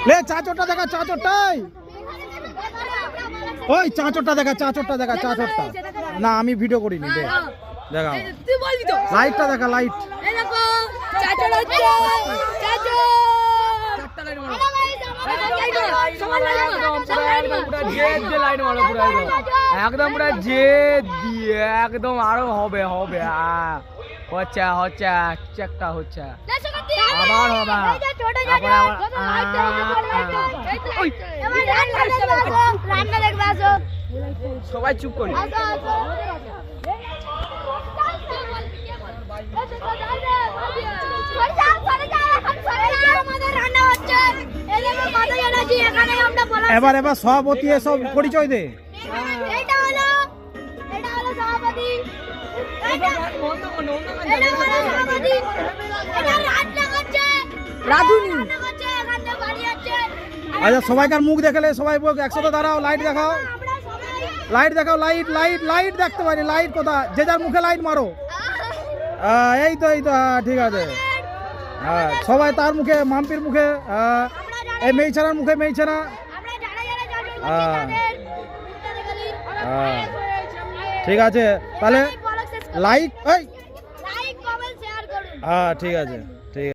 লে চাচরটা দেখা, চাচরটাই ওই চাচরটা দেখা, চাচরটা দেখা, চাচরটা না আমি ভিডিও করিনি। দেখা লাইটটা দেখা, লাইট একদম পুরো জেদ দিয়ে একদম আরো হবে হবে হচ্ছে হচ্ছে চেকটা হচ্ছে আবার হবে সবাই চুপ করি। এবার এবার সভাপতি সব পরিচয় দে। আচ্ছা সবাইকার মুখ দেখালে সবাই একসাথে দাঁড়াও, লাইট দেখাও, লাইট দেখাও, লাইট লাইট লাইট দেখতে পারি, লাইট কোথা, যে যার মুখে লাইট মারো। এই তো এই তো, হ্যাঁ ঠিক আছে, হ্যাঁ সবাই তার মুখে, মাম্পির মুখে, এই মেইছানার মুখে, মেইছানা, ঠিক আছে তাহলে লাইক, হ্যাঁ ঠিক আছে।